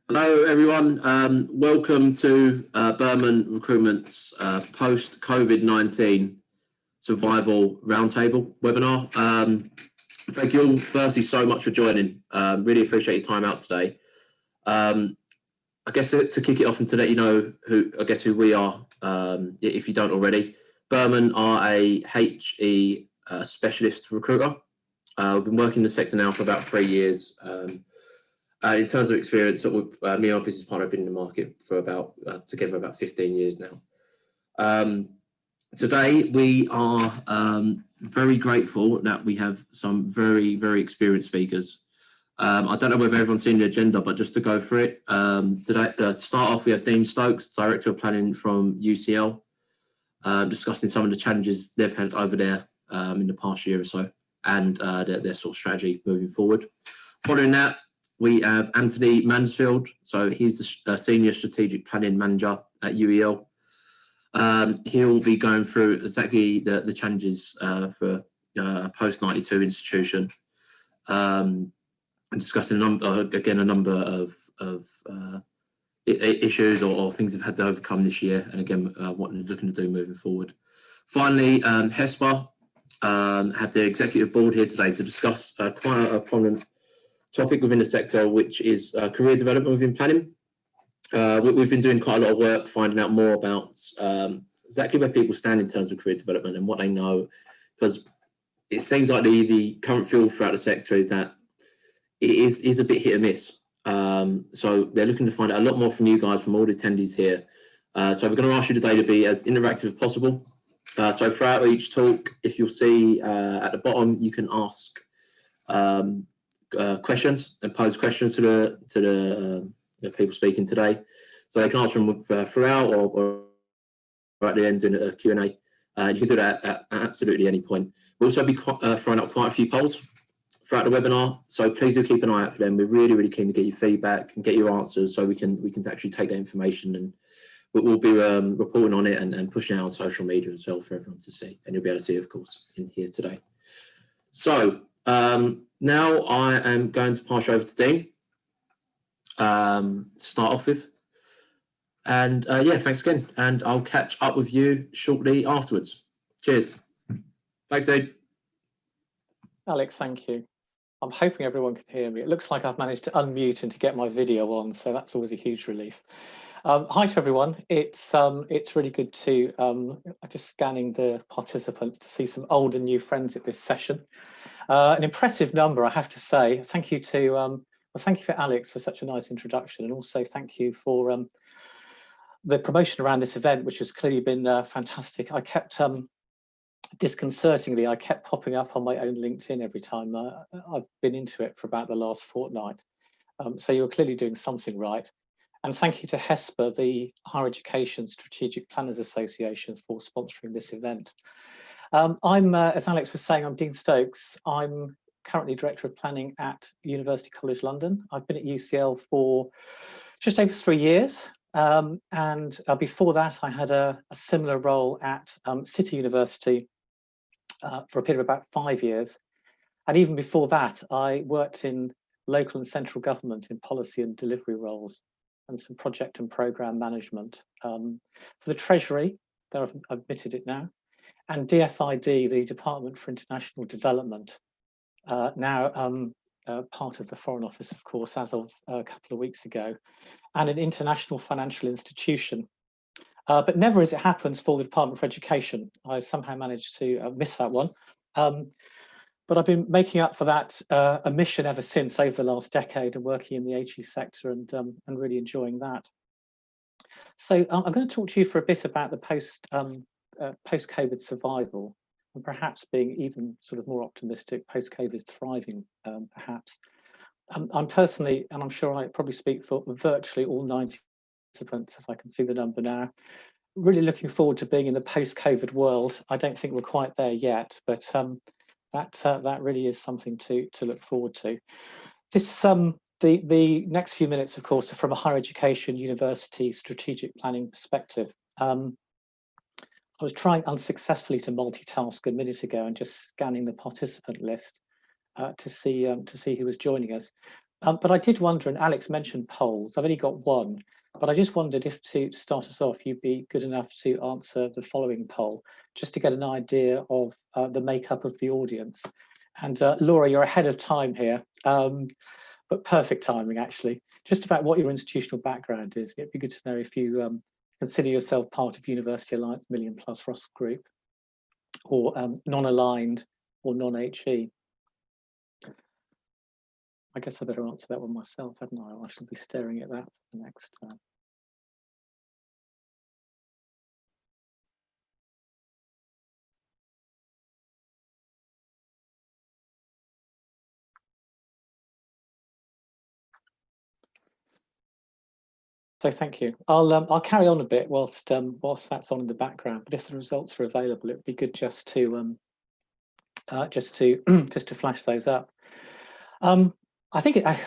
Hello, everyone. Welcome to Berman Recruitment's post-COVID-19 survival roundtable webinar. Thank you all, firstly, so much for joining. Really appreciate your time out today. I guess to kick it off and to let you know who we are, if you don't already. Berman are a HE specialist recruiter. We've been working in the sector now for about 3 years. In terms of experience, me and my business partner have been in the market for together about 15 years now. Today, we are very grateful that we have some very, very experienced speakers. I don't know whether everyone's seen the agenda, but just to go through it, today, to start off, we have Dean Stokes, Director of Planning from UCL, discussing some of the challenges they've had over there in the past year or so, and their sort of strategy moving forward. Following that, we have Anthony Mansfield, so he's the Senior Strategic Planning Manager at UEL. He'll be going through exactly the challenges for a post-92 institution, and discussing a number of issues or things they've had to overcome this year, and again, what they're looking to do moving forward. Finally, HESPA have the executive board here today to discuss quite a prominent topic within the sector, which is career development within planning. We've been doing quite a lot of work finding out more about exactly where people stand in terms of career development and what they know, because it seems like the current feel throughout the sector is that it is a bit hit and miss. So they're looking to find out a lot more from you guys, from all the attendees here. So we're going to ask you today to be as interactive as possible. So throughout each talk, if you'll see at the bottom, you can ask questions and pose questions to the people speaking today. So they can answer them throughout or at the end in a Q&A. You can do that at absolutely any point. We'll also be throwing up quite a few polls throughout the webinar, so please do keep an eye out for them. We're really, really keen to get your feedback and get your answers so we can actually take that information, and we'll be reporting on it and pushing it out on social media as well for everyone to see, and you'll be able to see it, of course, in here today. So now I am going to pass you over to Dean to start off with. And yeah, thanks again. And I'll catch up with you shortly afterwards. Cheers. Thanks, Dean. Alex, thank you. I'm hoping everyone can hear me. It looks like I've managed to unmute and to get my video on, so that's always a huge relief. Hi to everyone. It's really good to just scanning the participants to see some old and new friends at this session. An impressive number, I have to say. Thank you to well, thank you for Alex for such a nice introduction, and also thank you for the promotion around this event, which has clearly been fantastic. I kept disconcertingly, I kept popping up on my own LinkedIn every time I've been into it for about the last fortnight. So you're clearly doing something right. And thank you to HESPA, the Higher Education Strategic Planners Association, for sponsoring this event. I'm, as Alex was saying, I'm Dean Stokes. I'm currently Director of Planning at University College London. I've been at UCL for just over 3 years. And before that, I had a similar role at City University for a period of about 5 years. And even before that, I worked in local and central government in policy and delivery roles, and some project and programme management for the Treasury, though I've admitted it now, and DFID, the Department for International Development, now part of the Foreign Office, of course, as of a couple of weeks ago, and an international financial institution. But never, as it happens, for the Department for Education. I somehow managed to miss that one. But I've been making up for that omission ever since, over the last decade, and working in the HE sector and really enjoying that. So I'm going to talk to you for a bit about the post-COVID survival, and perhaps being even sort of more optimistic, post-COVID thriving, perhaps. I'm personally, and I'm sure I probably speak for virtually all 90 participants, as I can see the number now, really looking forward to being in the post-COVID world. I don't think we're quite there yet, but that really is something to look forward to. This the next few minutes, of course, are from a higher education university strategic planning perspective. I was trying unsuccessfully to multitask a minute ago and just scanning the participant list to see who was joining us. But I did wonder, and Alex mentioned polls. I've only got one, but I just wondered if, to start us off, you'd be good enough to answer the following poll, just to get an idea of the makeup of the audience. And Laura, you're ahead of time here, but perfect timing, actually. Just about what your institutional background is. It'd be good to know if you consider yourself part of University Alliance Million Plus Russell Group, or non-aligned or non-HE. I guess I better answer that one myself, hadn't I? I shall be staring at that for the next. So thank you. I'll carry on a bit whilst that's on in the background. But if the results are available, it'd be good just to just to flash those up. I think I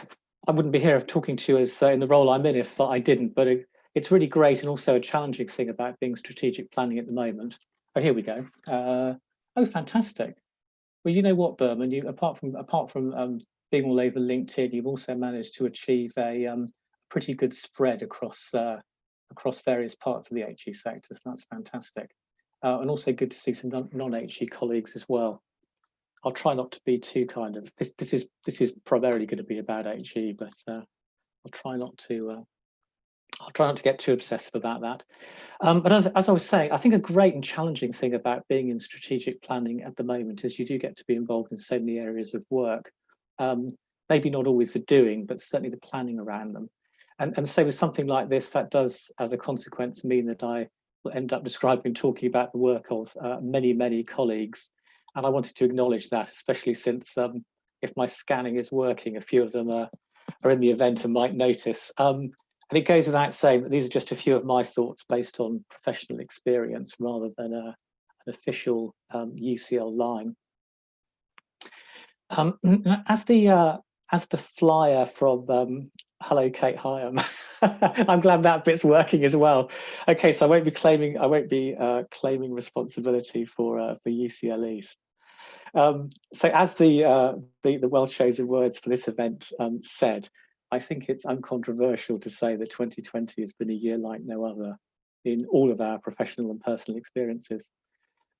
wouldn't be here talking to you as in the role I'm in if I didn't. But it's really great and also a challenging thing about being strategic planning at the moment. Oh, here we go. Oh, fantastic. Well, you know what, Berman, you apart from being all over LinkedIn, you've also managed to achieve a pretty good spread across various parts of the HE sector. So that's fantastic, and also good to see some non-HE colleagues as well. I'll try not to be too kind of this is primarily going to be about HE, but I'll try not to get too obsessive about that. But as I was saying, I think a great and challenging thing about being in strategic planning at the moment is you do get to be involved in so many areas of work. Maybe not always the doing, but certainly the planning around them. And so with something like this, that does, as a consequence, mean that I will end up describing and talking about the work of many colleagues. And I wanted to acknowledge that, especially since if my scanning is working, a few of them are in the event and might notice. And it goes without saying that these are just a few of my thoughts based on professional experience rather than an official UCL line. As the flyer from Hello Kate Hyam, I'm glad that bit's working as well. Okay, so I won't be claiming responsibility for UCLEs. So as the well-chosen words for this event said, I think it's uncontroversial to say that 2020 has been a year like no other in all of our professional and personal experiences.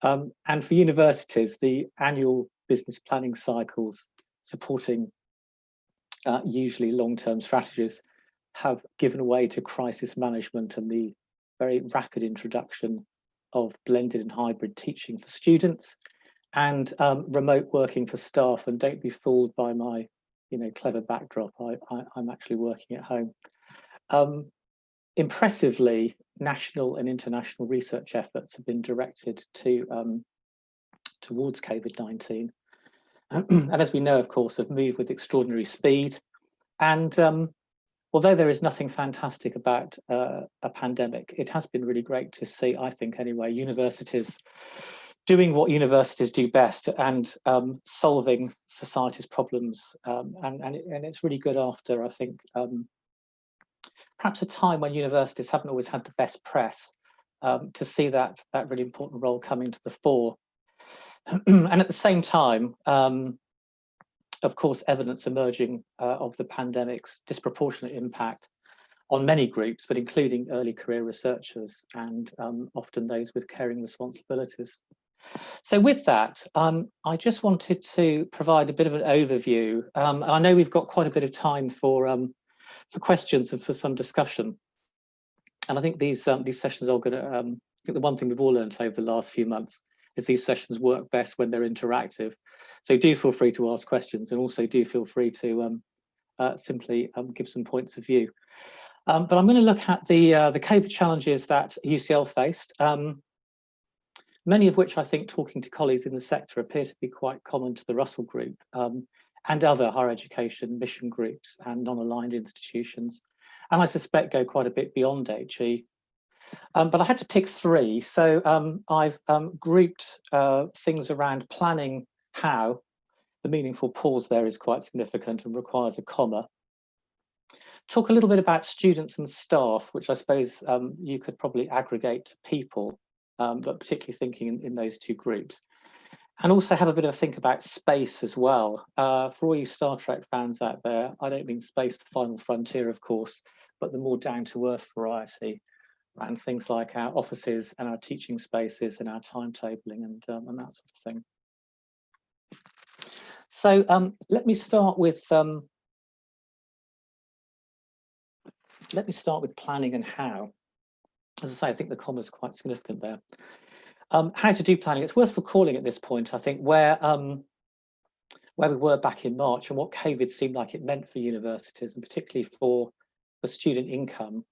And for universities, the annual business planning cycles supporting usually long-term strategies have given way to crisis management and the very rapid introduction of blended and hybrid teaching for students and remote working for staff. And don't be fooled by my clever backdrop. I'm actually working at home. Impressively, national and international research efforts have been directed to towards COVID-19. And as we know, of course, have moved with extraordinary speed. And although there is nothing fantastic about a pandemic, it has been really great to see, I think anyway, universities doing what universities do best and solving society's problems. And it's really good after, I think, perhaps a time when universities haven't always had the best press, to see that really important role coming to the fore. And at the same time, of course, evidence emerging of the pandemic's disproportionate impact on many groups, but including early career researchers and often those with caring responsibilities. So with that, I just wanted to provide a bit of an overview. And I know we've got quite a bit of time for questions and for some discussion. And I think these sessions are going to, I think the one thing we've all learned over the last few months is these sessions work best when they're interactive. So do feel free to ask questions, and also do feel free to simply give some points of view. But I'm going to look at the COVID challenges that UCL faced, many of which I think, talking to colleagues in the sector, appear to be quite common to the Russell Group and other higher education mission groups and non-aligned institutions. And I suspect go quite a bit beyond HE. But I had to pick three. So I've grouped things around planning how. The meaningful pause there is quite significant and requires a comma. Talk a little bit about students and staff, which I suppose you could probably aggregate to people, but particularly thinking in those two groups. And also have a bit of a think about space as well. For all you Star Trek fans out there, I don't mean space, the final frontier, of course, but the more down-to-earth variety, and things like our offices and our teaching spaces and our timetabling and that sort of thing. So let me start with planning and how. As I say, I think the comma is quite significant there. How to do planning. It's worth recalling at this point, I think, where we were back in March and what COVID seemed like it meant for universities, and particularly for student income.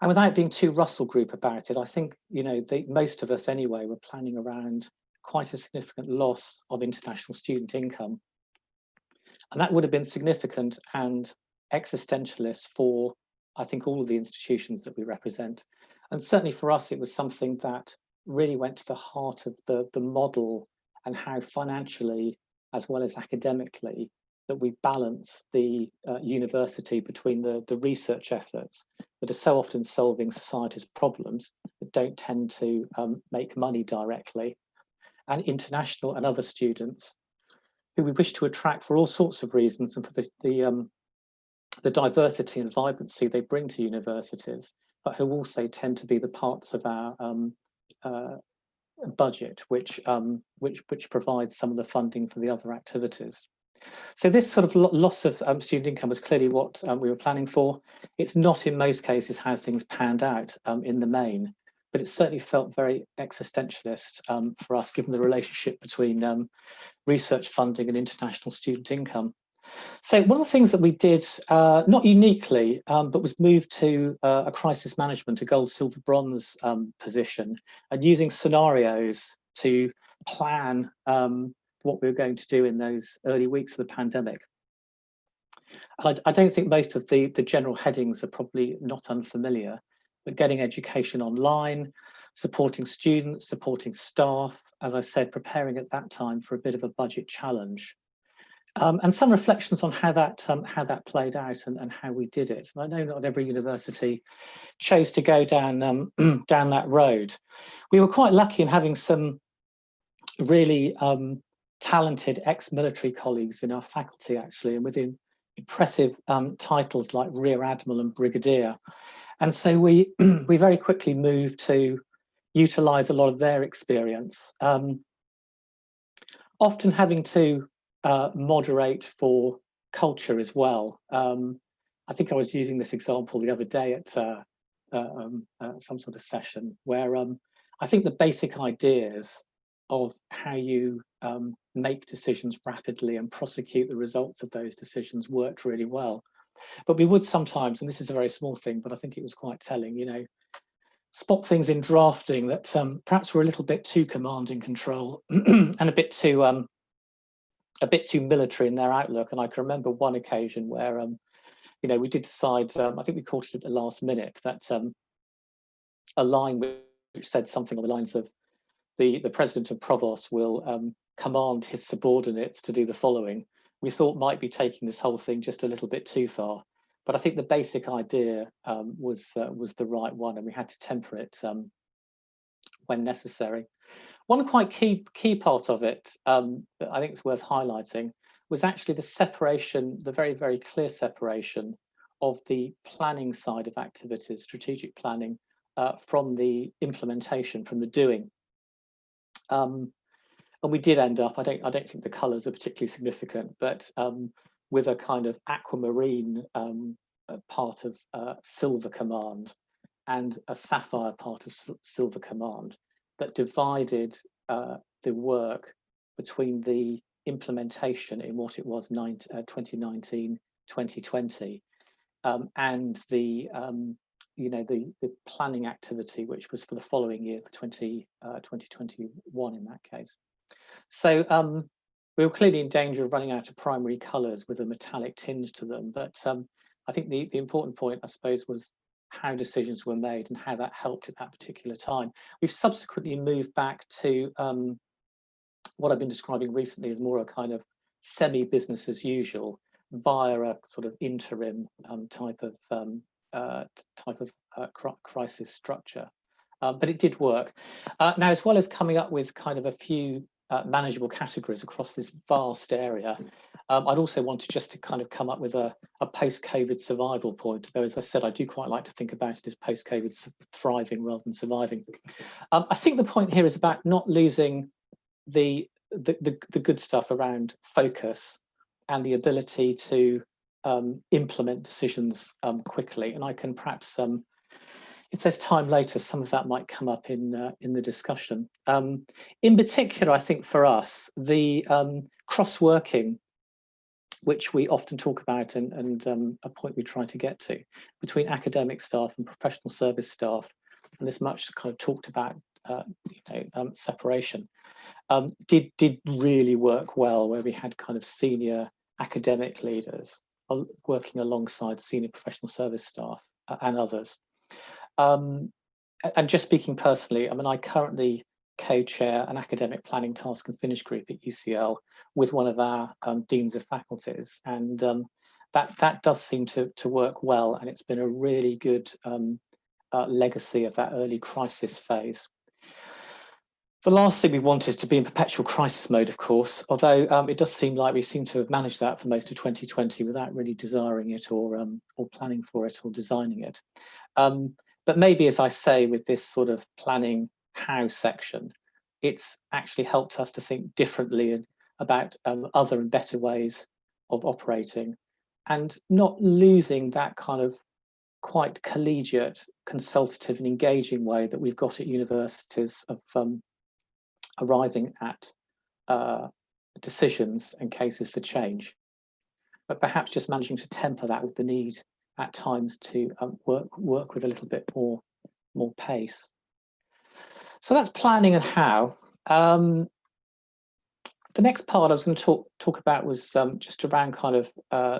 And without being too Russell Group about it, I think, you know, most of us anyway were planning around quite a significant loss of international student income. And that would have been significant and existentialist for, I think, all of the institutions that we represent. And certainly for us, it was something that really went to the heart of the model and how financially, as well as academically, that we balance the university between the research efforts that are so often solving society's problems that don't tend to make money directly, and international and other students who we wish to attract for all sorts of reasons and for the diversity and vibrancy they bring to universities, but who also tend to be the parts of our budget which provides some of the funding for the other activities. So this sort of loss of student income was clearly what we were planning for. It's not in most cases how things panned out in the main, but it certainly felt very existentialist for us, given the relationship between research funding and international student income. So one of the things that we did, not uniquely, but was moved to a crisis management, a gold, silver, bronze position, and using scenarios to plan what we were going to do in those early weeks of the pandemic. I don't think most of the general headings are probably not unfamiliar, but getting education online, supporting students, supporting staff, as I said, preparing at that time for a bit of a budget challenge. And some reflections on how that played out and how we did it. I know not every university chose to go down down that road. We were quite lucky in having some really talented ex-military colleagues in our faculty, actually, and within impressive titles like Rear Admiral and Brigadier. And so we we very quickly moved to utilise a lot of their experience, often having to moderate for culture as well. I think I was using this example the other day at some sort of session where I think the basic ideas of how you make decisions rapidly and prosecute the results of those decisions worked really well. But we would sometimes, and this is a very small thing, but I think it was quite telling, you know, spot things in drafting that perhaps were a little bit too command and control and a bit too military in their outlook. And I can remember one occasion where, you know, we did decide, I think we caught it at the last minute, that a line which said something on the lines of the president of Provost will command his subordinates to do the following, we thought might be taking this whole thing just a little bit too far. But I think the basic idea was the right one, and we had to temper it when necessary. One quite key part of it that I think is worth highlighting was actually the separation, the very, very clear separation of the planning side of activities, strategic planning, from the implementation, from the doing. And we did end up, I don't think the colours are particularly significant, but with a kind of aquamarine part of Silver Command and a sapphire part of Silver Command that divided the work between the implementation in what it was 2019, 2020, and the you know, the planning activity, which was for the following year, for 2021 in that case. So we were clearly in danger of running out of primary colours with a metallic tinge to them. But I think the important point, I suppose, was how decisions were made and how that helped at that particular time. We've subsequently moved back to what I've been describing recently as more a kind of semi-business as usual via a sort of interim type of crisis structure. But it did work. Now, as well as coming up with kind of a few manageable categories across this vast area. I'd also want to kind of come up with a post-COVID survival point, though, as I said, I do quite like to think about it as post-COVID thriving rather than surviving. I think the point here is about not losing the good stuff around focus and the ability to implement decisions quickly. And I can perhaps, if there's time later, some of that might come up in the discussion. In particular, I think for us, the cross-working, which we often talk about and a point we try to get to, between academic staff and professional service staff, and this much kind of talked about separation, did really work well, where we had kind of senior academic leaders working alongside senior professional service staff and others. And just speaking personally, I mean, I currently co-chair an academic planning task and finish group at UCL with one of our deans of faculties, and that does seem to work well, and it's been a really good legacy of that early crisis phase. The last thing we want is to be in perpetual crisis mode, of course, although it does seem like we seem to have managed that for most of 2020 without really desiring it or planning for it or designing it. But maybe, as I say, with this sort of planning how section, it's actually helped us to think differently about other and better ways of operating, and not losing that kind of quite collegiate, consultative and engaging way that we've got at universities of arriving at decisions and cases for change, but perhaps just managing to temper that with the need at times to work with a little bit more pace. So that's planning and how. The next part I was going to talk about was just around kind of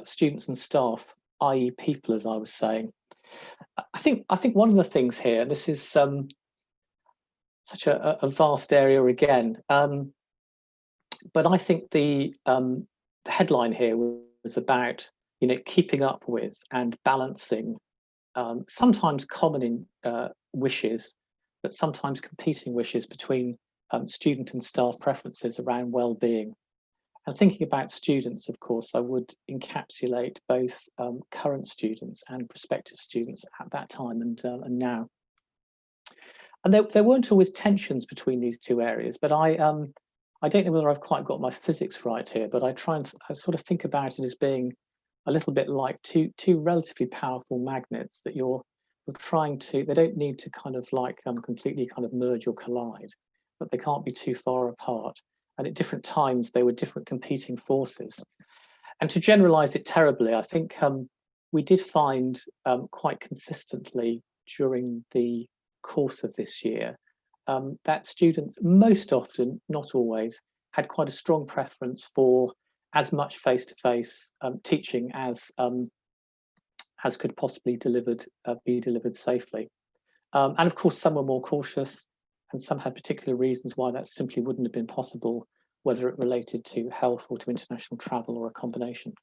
students and staff, i.e. people, as I was saying. I think one of the things here, and this is such a vast area again, but I think the headline here was about keeping up with and balancing sometimes common wishes, but sometimes competing wishes between student and staff preferences around well-being. And thinking about students, of course, I would encapsulate both current students and prospective students at that time and now. And there weren't always tensions between these two areas, but I don't know whether I've quite got my physics right here, but I sort of think about it as being a little bit like two relatively powerful magnets that you're trying to, they don't need to kind of like completely kind of merge or collide, but they can't be too far apart. And at different times, they were different competing forces. And to generalize it terribly, I think we did find quite consistently during the course of this year that students most often, not always, had quite a strong preference for as much face-to-face teaching as could possibly be delivered safely. And of course, some were more cautious, and some had particular reasons why that simply wouldn't have been possible, whether it related to health or to international travel or a combination.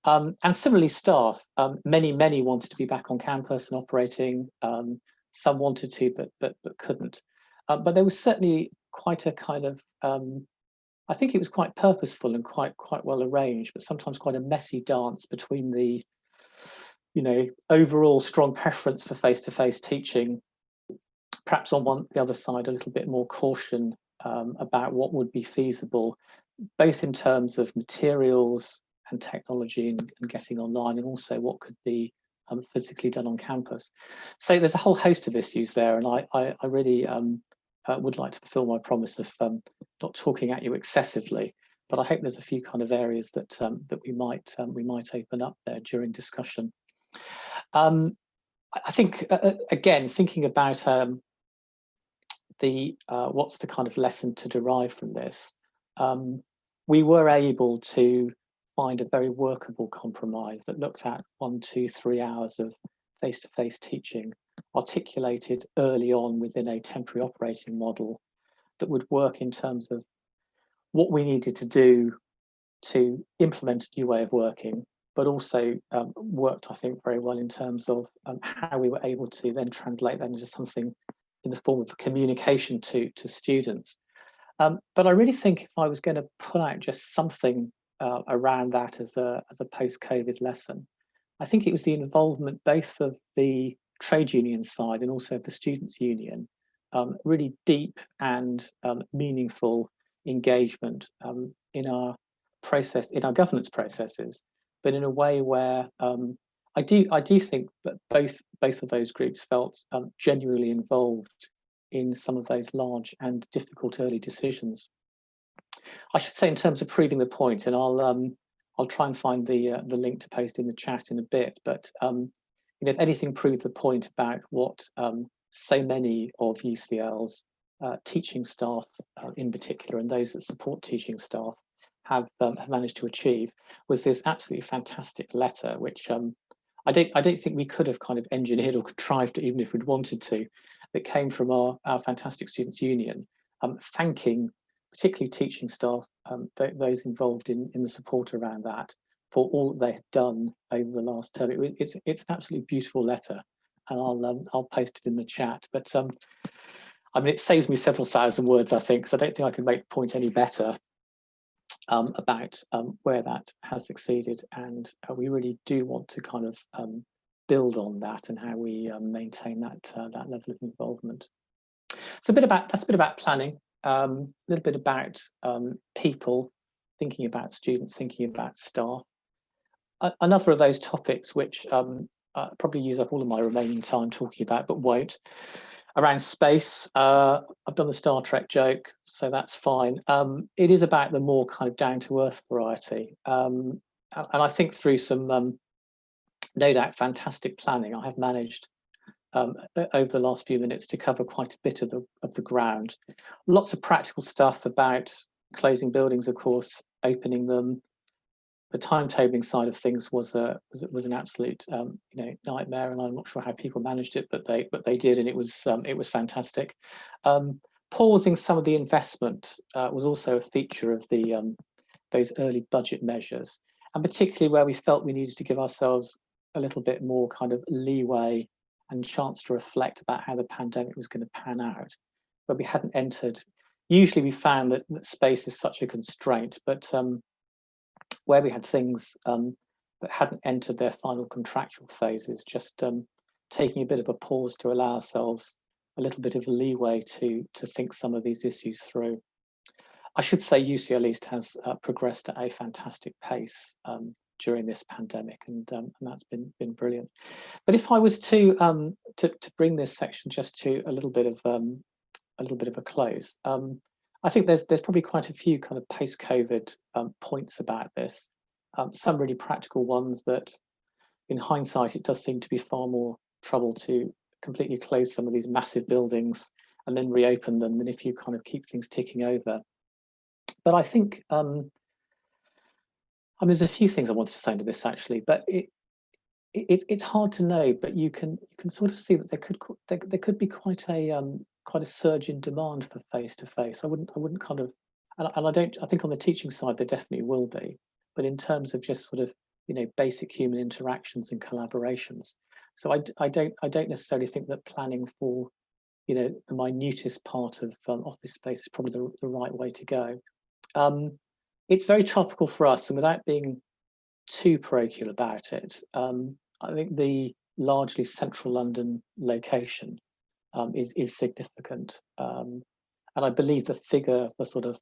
And similarly, staff, many wanted to be back on campus and operating. Some wanted to, but couldn't. But there was certainly quite a kind of, I think it was quite purposeful and quite well arranged, but sometimes quite a messy dance between the, overall strong preference for face-to-face teaching, perhaps on the other side, a little bit more caution about what would be feasible, both in terms of materials and technology and getting online, and also what could be physically done on campus. So there's a whole host of issues there, and I really would like to fulfill my promise of not talking at you excessively, but I hope there's a few kind of areas that we might open up there during discussion. I think again, thinking about what's the kind of lesson to derive from this, we were able to find a very workable compromise that looked at 1, 2, 3 hours of face-to-face teaching, articulated early on within a temporary operating model that would work in terms of what we needed to do to implement a new way of working, but also worked, I think, very well in terms of how we were able to then translate that into something in the form of communication to students. But I really think if I was going to pull out just something around that as a post-COVID lesson, I think it was the involvement both of the trade union side and also of the students' union, really deep and meaningful engagement in our governance processes, but in a way where I do think that both of those groups felt genuinely involved in some of those large and difficult early decisions. I should say, in terms of proving the point, and I'll try and find the link to post in the chat in a bit. But if anything proved the point about what so many of UCL's teaching staff, in particular, and those that support teaching staff, have managed to achieve, was this absolutely fantastic letter, which I don't think we could have kind of engineered or contrived it, even if we'd wanted to, that came from our fantastic students' union, thanking particularly teaching staff, those involved in the support around that, for all that they had done over the last term. It's an absolutely beautiful letter, and I'll post it in the chat. But I mean, it saves me several thousand words, I think, because I don't think I can make the point any better about where that has succeeded, and we really do want to kind of build on that and how we maintain that level of involvement. So that's a bit about planning, a little bit about people, thinking about students, thinking about staff. Another of those topics which probably use up all of my remaining time talking about, but won't, around space. I've done the Star Trek joke, so that's fine. It is about the more kind of down-to-earth variety. And I think through some, no doubt, fantastic planning, I have managed over the last few minutes to cover quite a bit of the ground. Lots of practical stuff about closing buildings, of course, opening them. The timetabling side of things was an absolute nightmare, and I'm not sure how people managed it, but they did, and it was fantastic. Pausing some of the investment was also a feature of those early budget measures, and particularly where we felt we needed to give ourselves a little bit more kind of leeway and chance to reflect about how the pandemic was going to pan out, but we hadn't entered. Usually we found that space is such a constraint, but where we had things that hadn't entered their final contractual phases, just taking a bit of a pause to allow ourselves a little bit of leeway to think some of these issues through. I should say UCL East has progressed at a fantastic pace during this pandemic, and that's been brilliant. But if I was to bring this section just to a little bit of a close, I think there's probably quite a few kind of post-COVID points about this. Some really practical ones that, in hindsight, it does seem to be far more trouble to completely close some of these massive buildings and then reopen them than if you kind of keep things ticking over. But I think there's a few things I wanted to say to this actually, but it's hard to know. But you can sort of see that there could be quite a surge in demand for face-to-face. I wouldn't kind of, and I think on the teaching side there definitely will be, but in terms of just sort of basic human interactions and collaborations. So I don't necessarily think that planning for the minutest part of office space is probably the right way to go. It's very topical for us, and without being too parochial about it, I think the largely central London location is significant, and I believe the figure for sort of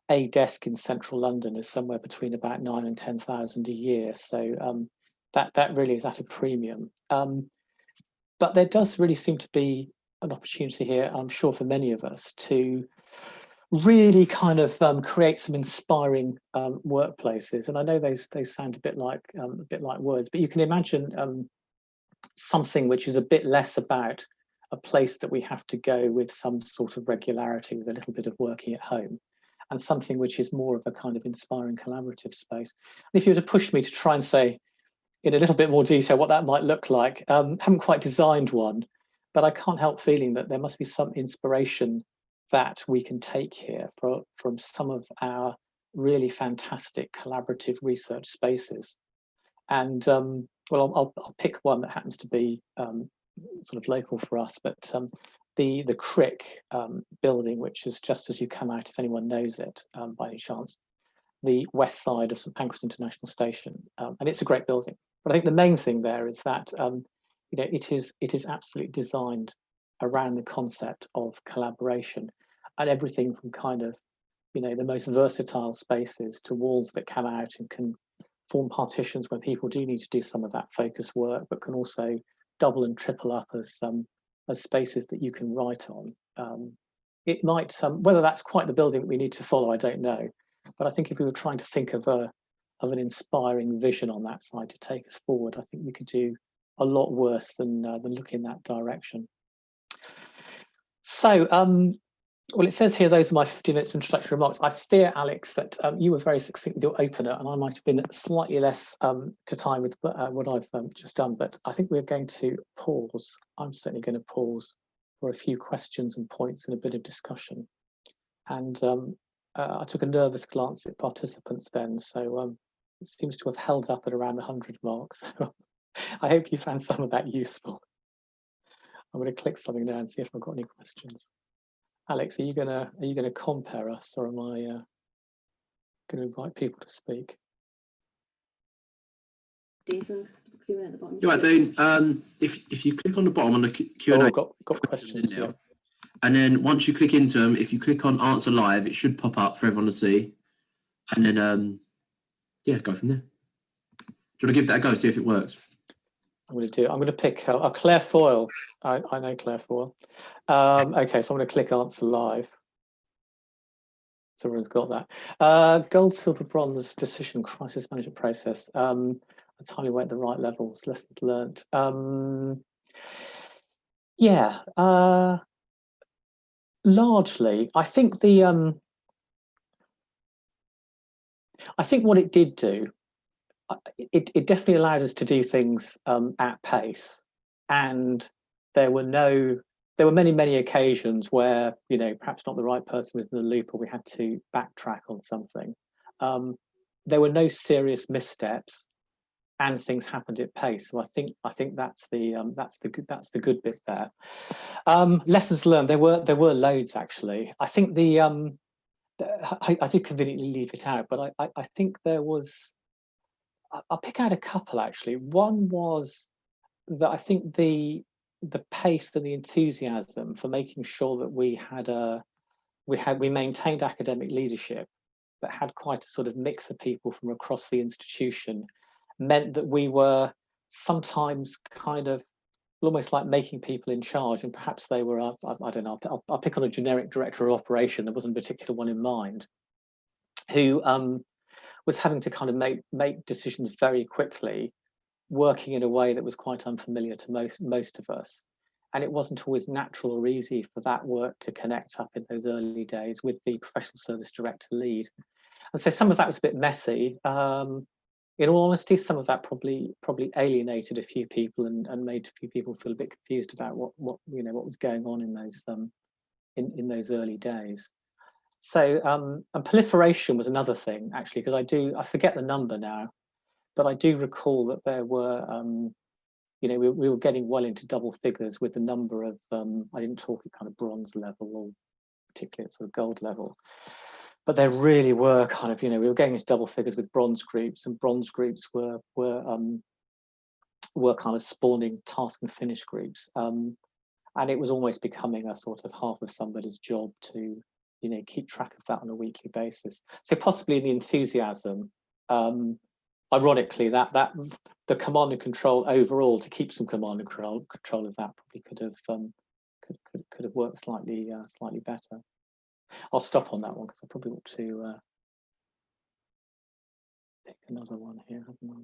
a desk in central London is somewhere between about 9,000 and 10,000 a year. So that really is at a premium. But there does really seem to be an opportunity here, I'm sure, for many of us to really kind of create some inspiring workplaces. And I know those sound a bit like words, but you can imagine something which is a bit less about a place that we have to go with some sort of regularity, with a little bit of working at home, and something which is more of a kind of inspiring collaborative space. And if you were to push me to try and say in a little bit more detail what that might look like, haven't quite designed one, but I can't help feeling that there must be some inspiration that we can take here from some of our really fantastic collaborative research spaces. And well, I'll pick one that happens to be sort of local for us, but the Crick building, which is just as you come out, if anyone knows it by any chance, the west side of St Pancras International Station, and it's a great building. But I think the main thing there is that it is absolutely designed around the concept of collaboration, and everything from kind of the most versatile spaces to walls that come out and can form partitions where people do need to do some of that focus work, but can also double and triple up as spaces that you can write on. It might, whether that's quite the building that we need to follow, I don't know. But I think if we were trying to think of an inspiring vision on that side to take us forward, I think we could do a lot worse than look in that direction. So, well, it says here, those are my 15 minutes introductory remarks. I fear, Alex, that you were very succinct with your opener, and I might have been slightly less to time with what I've just done. But I think we're going to pause. I'm certainly going to pause for a few questions and points and a bit of discussion. And I took a nervous glance at participants then, so it seems to have held up at around the 100 mark. So I hope you found some of that useful. I'm going to click something now and see if I've got any questions. Alex, are you gonna compare us, or am I going to invite people to speak? Dean, Q&A at the bottom. You're right, Dean. If you click on the bottom on the Q&A, I've got questions. Yeah. And then once you click into them, if you click on Answer Live, it should pop up for everyone to see. And then, yeah, go from there. Do you want to give that a go, see if it works? I'm going to pick Claire Foyle. I know Claire Foyle. Okay, so I'm going to click Answer Live. So everyone's got that. Gold, silver, bronze decision crisis management process. A timely way at the right levels. Lessons learned. Yeah. Largely, I think I think what it did do, it definitely allowed us to do things at pace, and there were many occasions where perhaps not the right person was in the loop, or we had to backtrack on something. There were no serious missteps, and things happened at pace. So I think that's the good bit there. Lessons learned, there were loads actually. I think I did conveniently leave it out, but I think there was. I'll pick out a couple actually. One was that I think the pace and the enthusiasm for making sure that we maintained academic leadership that had quite a sort of mix of people from across the institution meant that we were sometimes kind of almost like making people in charge, and perhaps they were I don't know, I'll pick on a generic director of operation, there wasn't a particular one in mind, who was having to kind of make decisions very quickly, working in a way that was quite unfamiliar to most of us. And it wasn't always natural or easy for that work to connect up in those early days with the professional service director lead. And so some of that was a bit messy. In all honesty, some of that probably alienated a few people and made a few people feel a bit confused about what was going on in those in those early days. So and proliferation was another thing actually, because I forget the number now, but I do recall that there were we were getting well into double figures with the number of I didn't talk at kind of bronze level or particularly at sort of gold level, but there really were kind of we were getting into double figures with bronze groups, and bronze groups were kind of spawning task and finish groups, and it was almost becoming a sort of half of somebody's job to keep track of that on a weekly basis. So possibly the enthusiasm, ironically, that the command and control overall, to keep some command and control of that, probably could have worked slightly better. I'll stop on that one because I probably want to pick another one here, haven't I?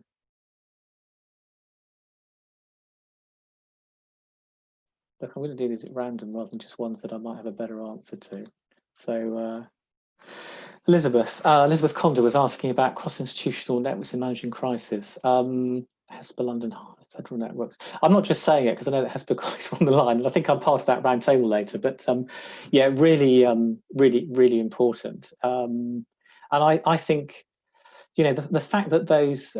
Look, I'm going to do these at random rather than just ones that I might have a better answer to. So Elizabeth Condor was asking about cross-institutional networks in managing crisis. Hesper London Federal Networks. I'm not just saying it because I know that Hesper is on the line, and I think I'm part of that roundtable later. But yeah, really important. And I think the fact that those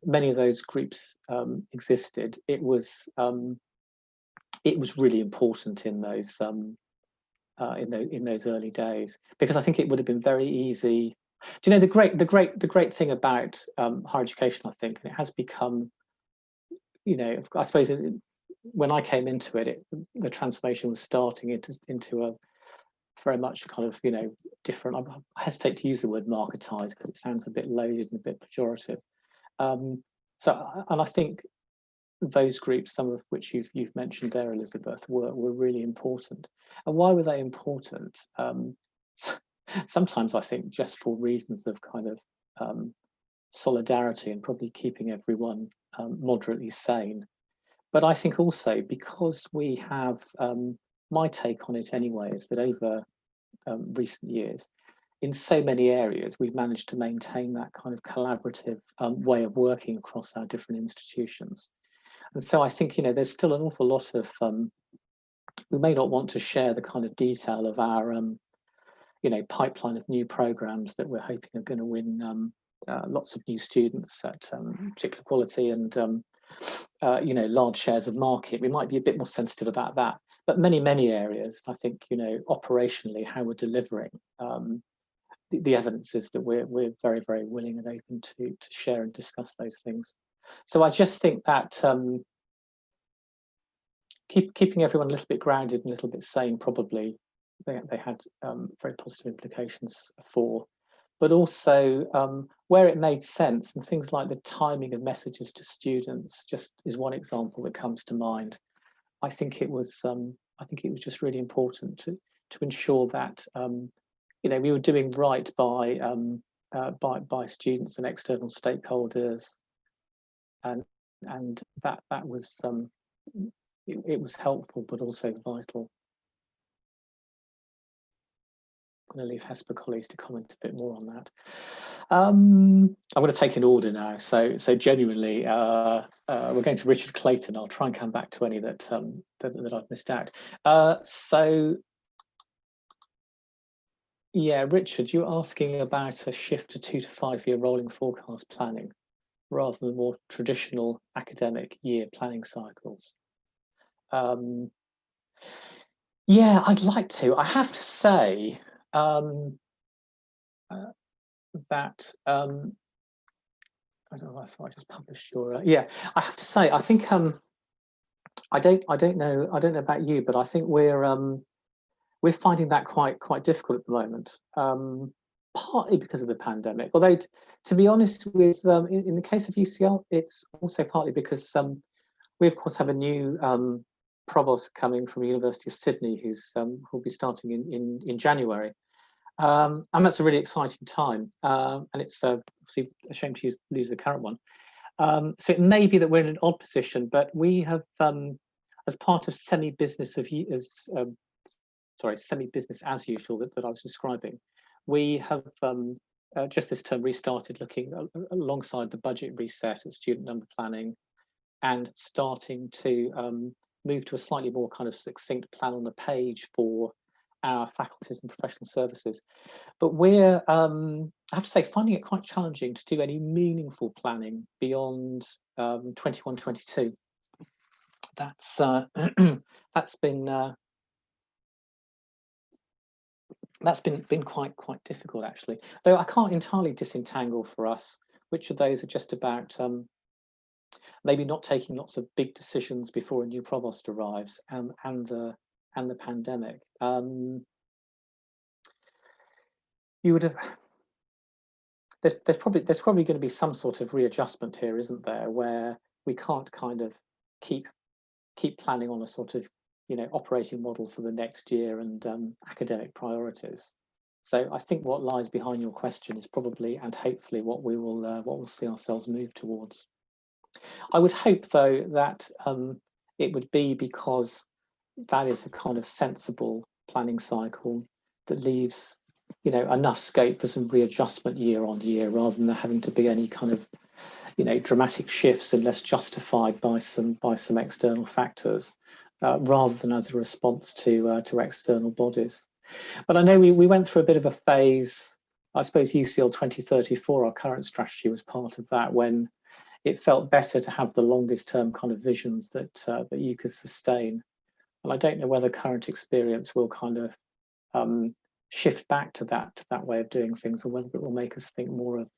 many of those groups existed, it was it was really important in those in those early days, because I think it would have been very easy. Do you know the great thing about higher education, I think, and it has become, I suppose when I came into it, the transformation was starting into a very much kind of different. I hesitate to use the word marketized because it sounds a bit loaded and a bit pejorative. And I think those groups, some of which you've mentioned there, Elizabeth, were really important. And why were they important? Sometimes I think just for reasons of kind of solidarity and probably keeping everyone moderately sane. But I think also because we have, my take on it anyway, is that over recent years, in so many areas, we've managed to maintain that kind of collaborative way of working across our different institutions. And so I think, there's still an awful lot of, we may not want to share the kind of detail of our, pipeline of new programs that we're hoping are going to win lots of new students at particular quality and, large shares of market. We might be a bit more sensitive about that. But many areas, I think, operationally, how we're delivering, the evidence is that we're very, very willing and open to share and discuss those things. So I just think that keeping everyone a little bit grounded and a little bit sane, probably they had very positive implications for. But also where it made sense, and things like the timing of messages to students just is one example that comes to mind. I think it was just really important to ensure that we were doing right by students and external stakeholders, and that was it was helpful but also vital. I'm going to leave Hesper colleagues to comment a bit more on that. I'm going to take in order now. So genuinely, we're going to Richard Clayton. I'll try and come back to any that I've missed out. So yeah, Richard, you're asking about a shift to 2 to 5 year rolling forecast planning rather than more traditional academic year planning cycles. Yeah, I'd like to. I have to say that I don't know if I just published your. Yeah, I have to say I think I don't know about you, but I think we're finding that quite difficult at the moment. Partly because of the pandemic, although to be honest, with in the case of UCL, it's also partly because we of course have a new provost coming from the University of Sydney who'll be starting in January. And that's a really exciting time, and it's obviously a shame to lose the current one. So it may be that we're in an odd position, but we have, as part of semi-business as usual that I was describing, we have just this term restarted looking alongside the budget reset at student number planning, and starting to move to a slightly more kind of succinct plan on the page for our faculties and professional services. But we're, I have to say, finding it quite challenging to do any meaningful planning beyond 21-22. That's been quite difficult, actually. Though I can't entirely disentangle for us which of those are just about maybe not taking lots of big decisions before a new provost arrives, and the pandemic. You would have. There's probably going to be some sort of readjustment here, isn't there, where we can't kind of keep planning on a sort of operating model for the next year and academic priorities. So I think what lies behind your question is probably, and hopefully, what we'll see ourselves move towards. I would hope, though, that it would be because that is a kind of sensible planning cycle that leaves enough scope for some readjustment year on year, rather than there having to be any kind of dramatic shifts unless justified by some external factors, rather than as a response to external bodies. But I know we went through a bit of a phase. I suppose UCL 2034, our current strategy, was part of that, when it felt better to have the longest term kind of visions that you could sustain, And I don't know whether current experience will kind of shift back to that way of doing things, or whether it will make us think more of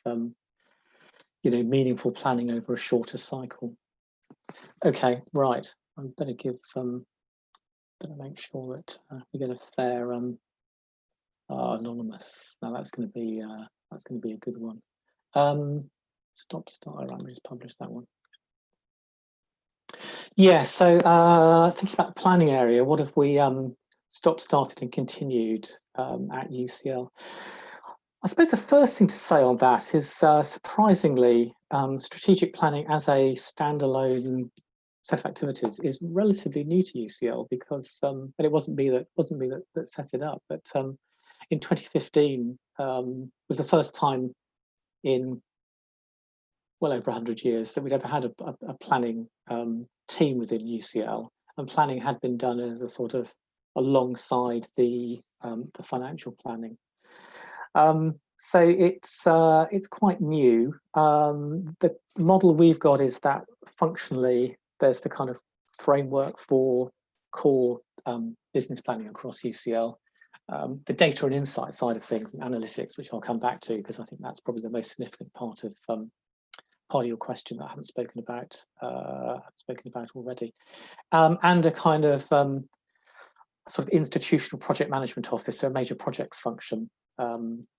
meaningful planning over a shorter cycle. Okay, right. I better make sure that we get a fair anonymous. Now that's going to be a good one. Start. Right, we just publish that one. Yeah. So thinking about the planning area, what have we stopped, started, and continued at UCL? I suppose the first thing to say on that is surprisingly, strategic planning as a standalone set of activities is relatively new to UCL, because and it wasn't me that set it up, but in 2015 was the first time in well over 100 years that we'd ever had a planning team within UCL, and planning had been done as a sort of alongside the financial planning. So it's quite new. The model we've got is that functionally there's the kind of framework for core business planning across UCL. The data and insight side of things and analytics, which I'll come back to, because I think that's probably the most significant part of your question that I haven't spoken about already, and a kind of sort of institutional project management office, so a major projects function,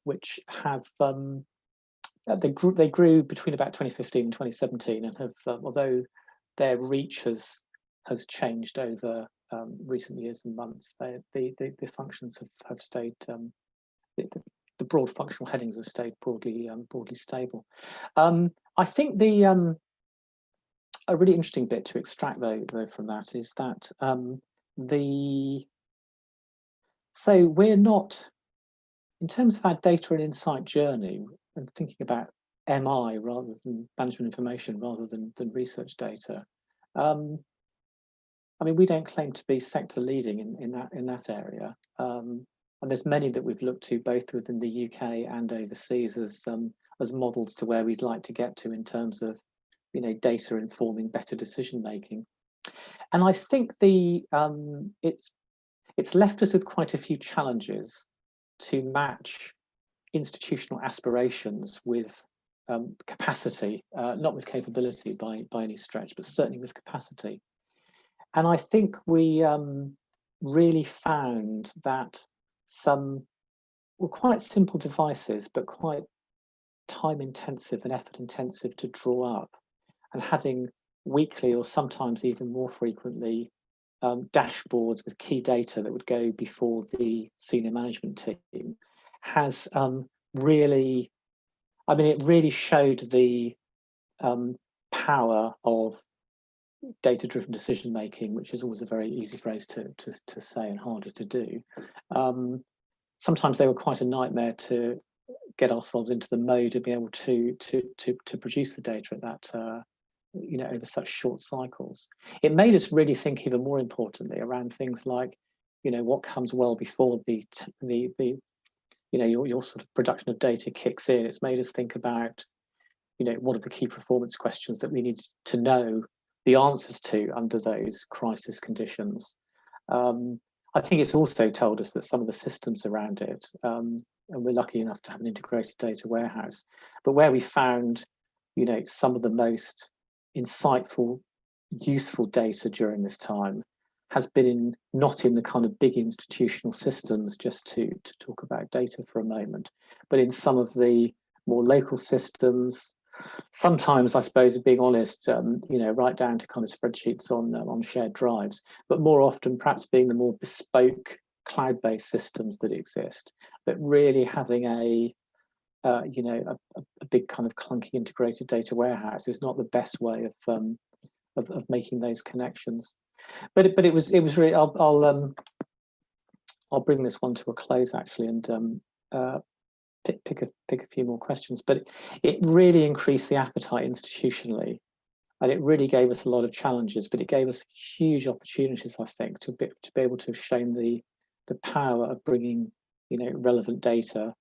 which have they grew between about 2015 and 2017, and have although their reach has changed over recent years and months, the functions have stayed, the broad functional headings have stayed broadly stable. I think a really interesting bit to extract though from that is that so we're not, in terms of our data and insight journey and thinking about MI rather than management information rather than research data, I mean, we don't claim to be sector leading in that area, and there's many that we've looked to both within the UK and overseas as models to where we'd like to get to in terms of data informing better decision making. And I think it's left us with quite a few challenges to match institutional aspirations with capacity, not with capability by any stretch, but certainly with capacity. And I think we really found that some were quite simple devices, but quite time intensive and effort intensive to draw up, and having weekly or sometimes even more frequently dashboards with key data that would go before the senior management team has really, I mean, it really showed the power of data-driven decision making, which is always a very easy phrase to say and harder to do. Sometimes they were quite a nightmare to get ourselves into the mode of being able to produce the data at that over such short cycles. It made us really think even more importantly around things like what comes well before your sort of production of data kicks in. It's made us think about what are the key performance questions that we need to know the answers to under those crisis conditions. I think it's also told us that some of the systems around it, and we're lucky enough to have an integrated data warehouse, but where we found some of the most insightful, useful data during this time has been not in the kind of big institutional systems, just to talk about data for a moment, but in some of the more local systems. Sometimes, I suppose, being honest, right down to kind of spreadsheets on shared drives, but more often perhaps being the more bespoke cloud-based systems that exist, that really having a big kind of clunky integrated data warehouse is not the best way of making those connections. But it was really, I'll bring this one to a close actually, and pick a few more questions. But it really increased the appetite institutionally, and it really gave us a lot of challenges, but it gave us huge opportunities, I think, to be able to have shown the power of bringing relevant data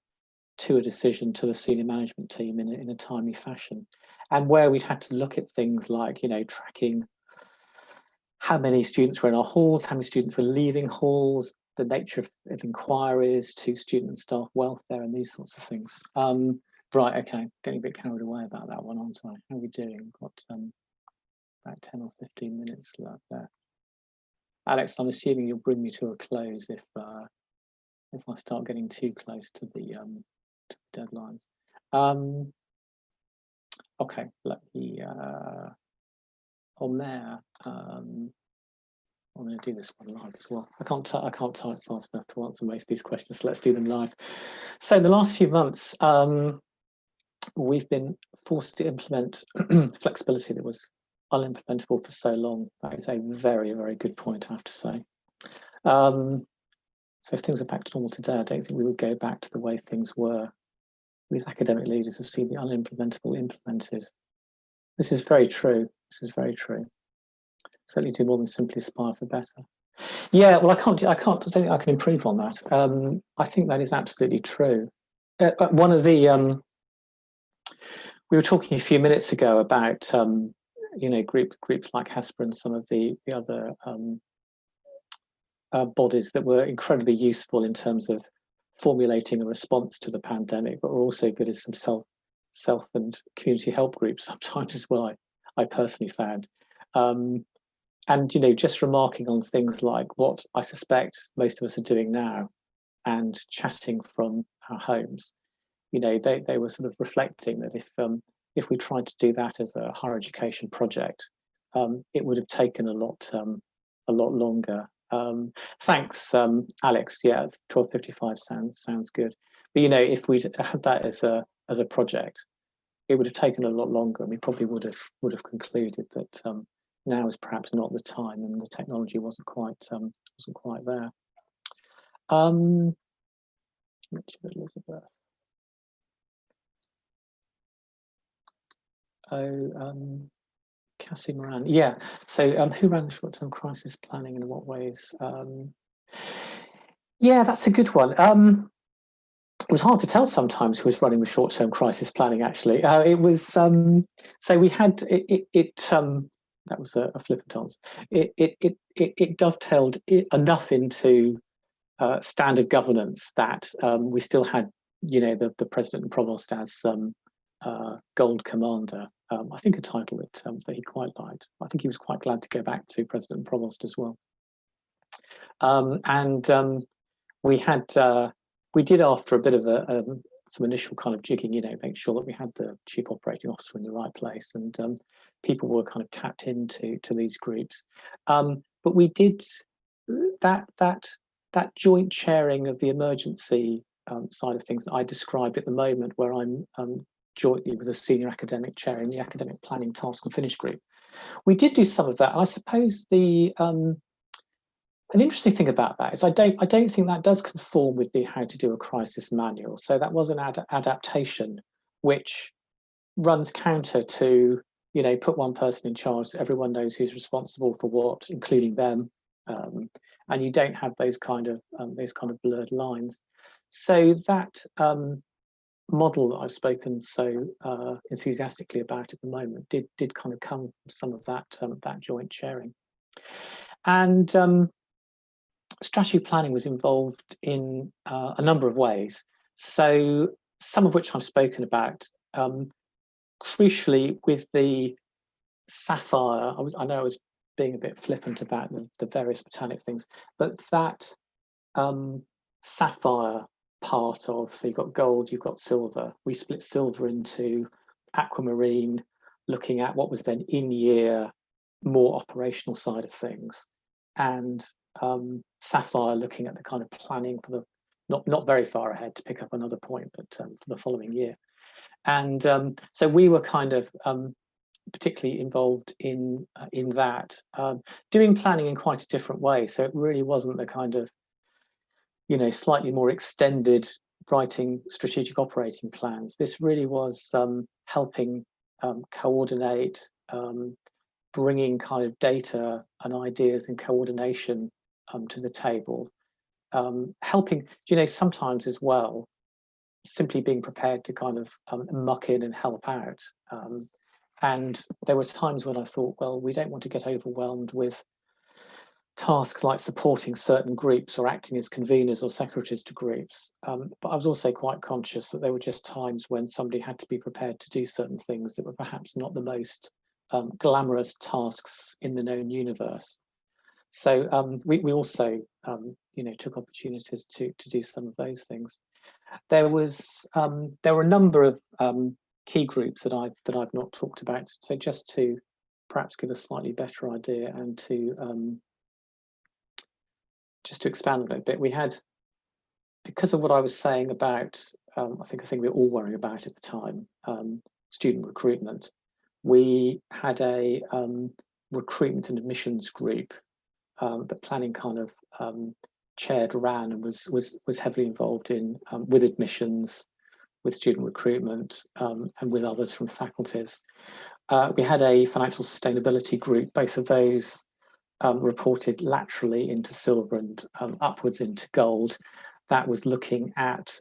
to a decision to the senior management team in a timely fashion. And where we'd had to look at things like tracking how many students were in our halls, how many students were leaving halls, the nature of inquiries to student and staff welfare and these sorts of things. Right, okay, getting a bit carried away about that one, aren't I? How are we doing? We've got about 10 or 15 minutes left there. Alex, I'm assuming you'll bring me to a close if I start getting too close to the deadlines. Okay, let me on there. I'm going to do this one live as well. I can't type fast enough to answer most of these questions, so let's do them live. So in the last few months, we've been forced to implement flexibility that was unimplementable for so long. That is a very, very good point, I have to say. So if things are back to normal today, I don't think we would go back to the way things were. These academic leaders have seen the unimplementable implemented. This is very true. This is very true. Certainly do more than simply aspire for better. Yeah, well, I don't think I can improve on that. I think that is absolutely true. One of the we were talking a few minutes ago about groups like HESPA and some of the other bodies that were incredibly useful in terms of formulating a response to the pandemic, but were also good as some self and community help groups sometimes as well. I personally found, and just remarking on things like what I suspect most of us are doing now, and chatting from our homes. They were sort of reflecting that if we tried to do that as a higher education project, it would have taken a lot longer. Thanks, Alex. Yeah, 12:55 sounds good. But if we'd had that as a project, it would have taken a lot longer, and we probably would have concluded that now is perhaps not the time, and the technology wasn't quite there. Richard Elizabeth. Cassie Moran. Yeah. So who ran the short-term crisis planning and in what ways? Yeah, that's a good one. It was hard to tell sometimes who was running the short-term crisis planning. Actually, it was. So we had it. That was a flippant answer. It dovetailed enough into standard governance that we still had, the president and provost as gold commander. I think a title that he quite liked. I think he was quite glad to go back to president and provost as well. We did, after a bit of some initial kind of jigging, make sure that we had the chief operating officer in the right place, and people were kind of tapped into these groups. But we did that joint chairing of the emergency side of things that I described at the moment, where I'm jointly with a senior academic chair in the academic planning task and finish group. We did do some of that. I suppose the an interesting thing about that is I don't think that does conform with the how to do a crisis manual. So that was an adaptation which runs counter to put one person in charge so everyone knows who's responsible for what, including them, and you don't have those kind of blurred lines. So that model that I've spoken so enthusiastically about at the moment did kind of come from some of that joint sharing. And strategy planning was involved in a number of ways. So some of which I've spoken about. Crucially, with the Sapphire, I know I was being a bit flippant about the various botanic things, but that Sapphire part of, so you've got gold, you've got silver. We split silver into aquamarine, looking at what was then in year, more operational side of things, and Sapphire looking at the kind of planning for the not very far ahead, to pick up another point, but for the following year. And so we were kind of particularly involved in that, doing planning in quite a different way. So it really wasn't the kind of slightly more extended writing strategic operating plans. This really was helping coordinate, bringing kind of data and ideas and coordination to the table, helping, sometimes as well, simply being prepared to kind of muck in and help out. And there were times when I thought, well, we don't want to get overwhelmed with tasks like supporting certain groups or acting as conveners or secretaries to groups. But I was also quite conscious that there were just times when somebody had to be prepared to do certain things that were perhaps not the most glamorous tasks in the known universe. So we also, took opportunities to do some of those things. There were a number of key groups that I've not talked about. So just to perhaps give a slightly better idea and to just to expand on it a bit, we had, because of what I was saying about, I think we were all worrying about at the time, student recruitment. We had a recruitment and admissions group that planning kind of chaired, ran, and was heavily involved in with admissions, with student recruitment, and with others from faculties. We had a financial sustainability group. Both of those reported laterally into silver and upwards into gold. That was looking at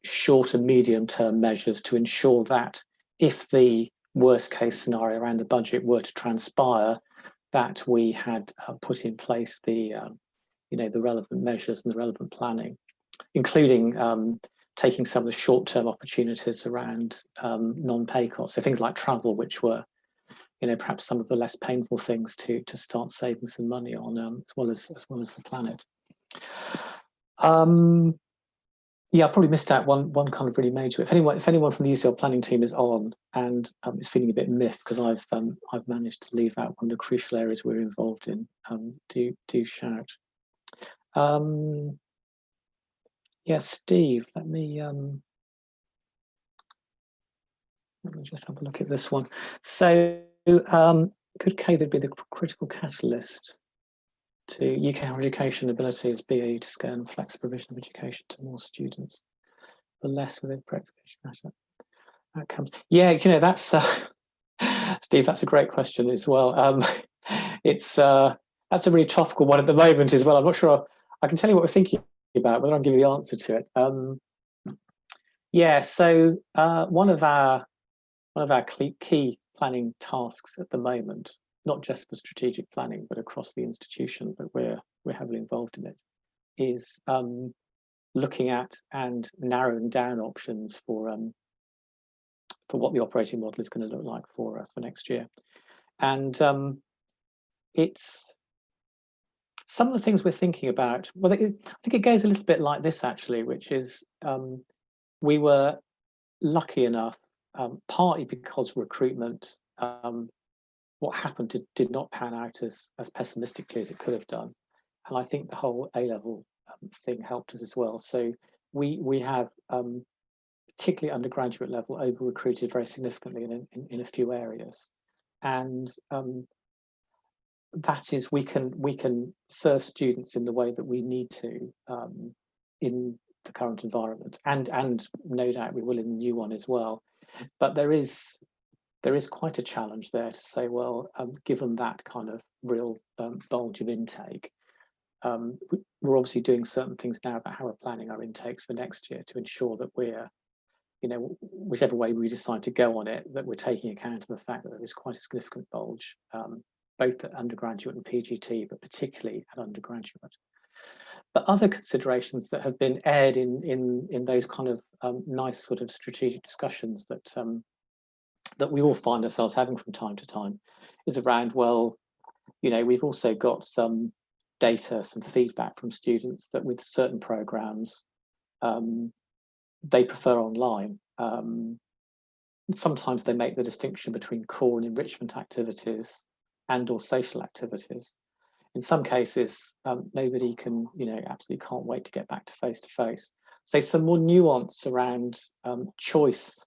short and medium term measures to ensure that if the worst case scenario around the budget were to transpire, that we had put in place the relevant measures and the relevant planning, including taking some of the short-term opportunities around non-pay costs, so things like travel, which were perhaps some of the less painful things to start saving some money on, as well as the planet. Yeah, I probably missed out one kind of really major. If anyone from the UCL planning team is on and is feeling a bit miffed because I've managed to leave out one of the crucial areas we're involved in, do shout. Yeah, Steve, let me just have a look at this one. So, could COVID be the critical catalyst to UK higher education abilities, BAE to scale and flex provision of education to more students, but less within practical outcomes? Yeah, that's Steve. That's a great question as well. That's a really topical one at the moment as well. I'm not sure I can tell you what we're thinking about, whether I'll give you the answer to it. Yeah, so one of our key planning tasks at the moment, not just for strategic planning, but across the institution, but we're heavily involved in it, is looking at and narrowing down options for what the operating model is going to look like for next year. And it's some of the things we're thinking about. Well, I think it goes a little bit like this actually, which is we were lucky enough, partly because recruitment, what happened did not pan out as pessimistically as it could have done, and I think the whole A-level thing helped us as well. So we have, particularly undergraduate level, over recruited very significantly in a few areas, and that is we can serve students in the way that we need to in the current environment, and no doubt we will in the new one as well. But there is quite a challenge there to say, well, given that kind of real bulge of intake, we're obviously doing certain things now about how we're planning our intakes for next year to ensure that we're, whichever way we decide to go on it, that we're taking account of the fact that there is quite a significant bulge, both at undergraduate and PGT, but particularly at undergraduate. But other considerations that have been aired in those kind of nice sort of strategic discussions that we all find ourselves having from time to time is around, well, we've also got some data, some feedback from students that with certain programs, they prefer online. Sometimes they make the distinction between core and enrichment activities and or social activities. In some cases, nobody can, absolutely can't wait to get back to face-to-face. So some more nuance around choice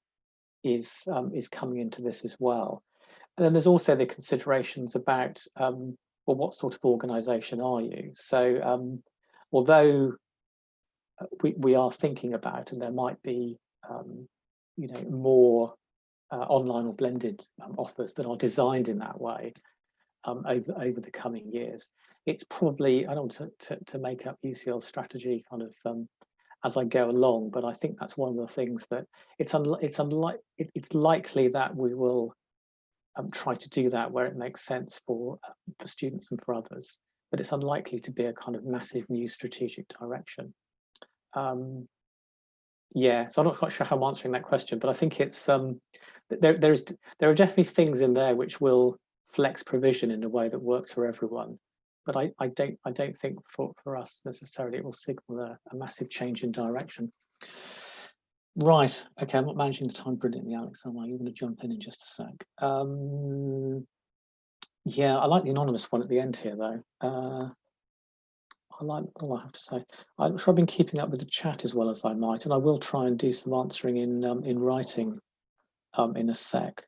is coming into this as well. And then there's also the considerations about, well, what sort of organisation are you? So although we are thinking about, and there might be, more online or blended offers that are designed in that way over the coming years, it's probably, I don't want to make up UCL strategy kind of as I go along, but I think that's one of the things that it's likely that we will try to do that where it makes sense for students and for others, but it's unlikely to be a kind of massive new strategic direction. Yeah, so I'm not quite sure how I'm answering that question, but I think it's there are definitely things in there which will flex provision in a way that works for everyone. But I don't think for us necessarily it will signal a massive change in direction. Right. Okay, I'm not managing the time brilliantly, Alex, am I? You're going to jump in just a sec. Yeah, I like the anonymous one at the end here, though. I like all I have to say. I'm sure I've been keeping up with the chat as well as I might, and I will try and do some answering in writing in a sec,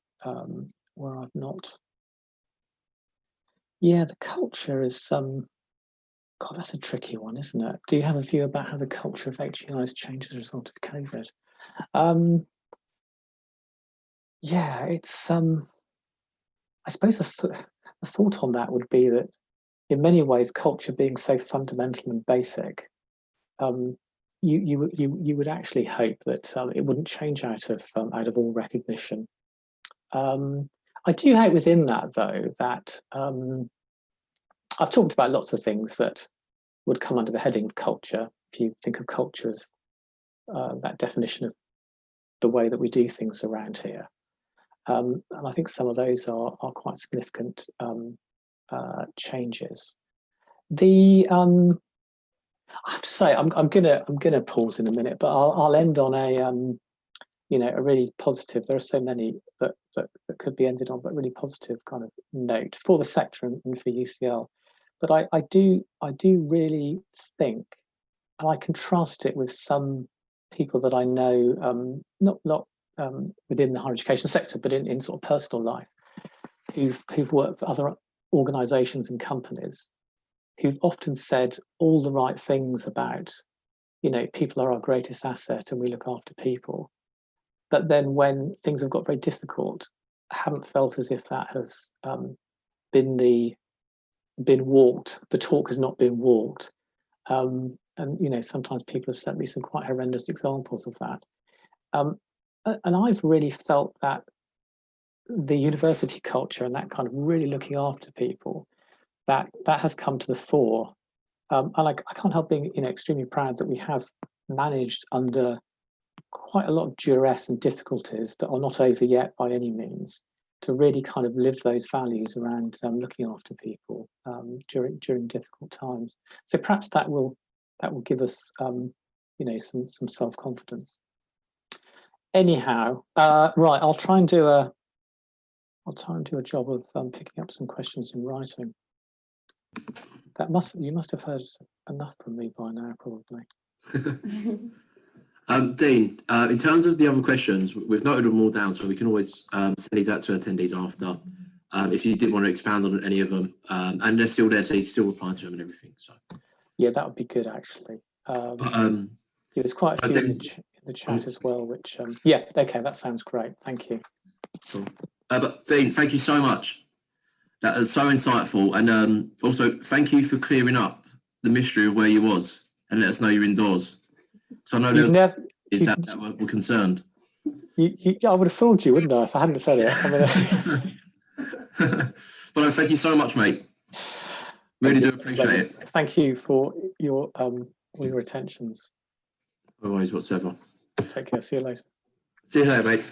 where I've not. Yeah, the culture is God, that's a tricky one, isn't it? Do you have a view about how the culture of HEI has changed as a result of COVID? Yeah, it's I suppose the thought on that would be that in many ways, culture being so fundamental and basic, you would actually hope that it wouldn't change out of all recognition. I do hope within that, though, that I've talked about lots of things that would come under the heading of culture. If you think of culture as that definition of the way that we do things around here, and I think some of those are quite significant changes. I have to say, I'm gonna pause in a minute, but I'll end on a really positive. There are so many that could be ended on, but really positive kind of note for the sector and for UCL. But I do really think, and I contrast it with some people that I know, not within the higher education sector, but in sort of personal life, who've worked for other organisations and companies, who've often said all the right things about, people are our greatest asset and we look after people. But then when things have got very difficult, haven't felt as if that has been walked. The talk has not been walked. And sometimes people have sent me some quite horrendous examples of that. And I've really felt that the university culture and that kind of really looking after people, that has come to the fore. And I can't help being extremely proud that we have managed under quite a lot of duress and difficulties that are not over yet by any means, to really kind of live those values around looking after people during difficult times. So perhaps that will give us some self-confidence. Anyhow, right, I'll try and do a job of picking up some questions in writing. You must have heard enough from me by now, probably. Dean, in terms of the other questions, we've noted them all down, so we can always send these out to attendees after. If you did want to expand on any of them, and they're still there, so you can still reply to them and everything. So yeah, that would be good actually. There's quite a few in the chat as well, which yeah, okay, that sounds great. Thank you. Cool. But Dean, thank you so much. That was so insightful, and also thank you for clearing up the mystery of where you was and let us know you're indoors. So I know that we're concerned. I would have fooled you, wouldn't I, if I hadn't said it? But thank you so much, mate. Really do appreciate it. Thank you for your attentions. No worries whatsoever. Take care. See you later. See you later, mate.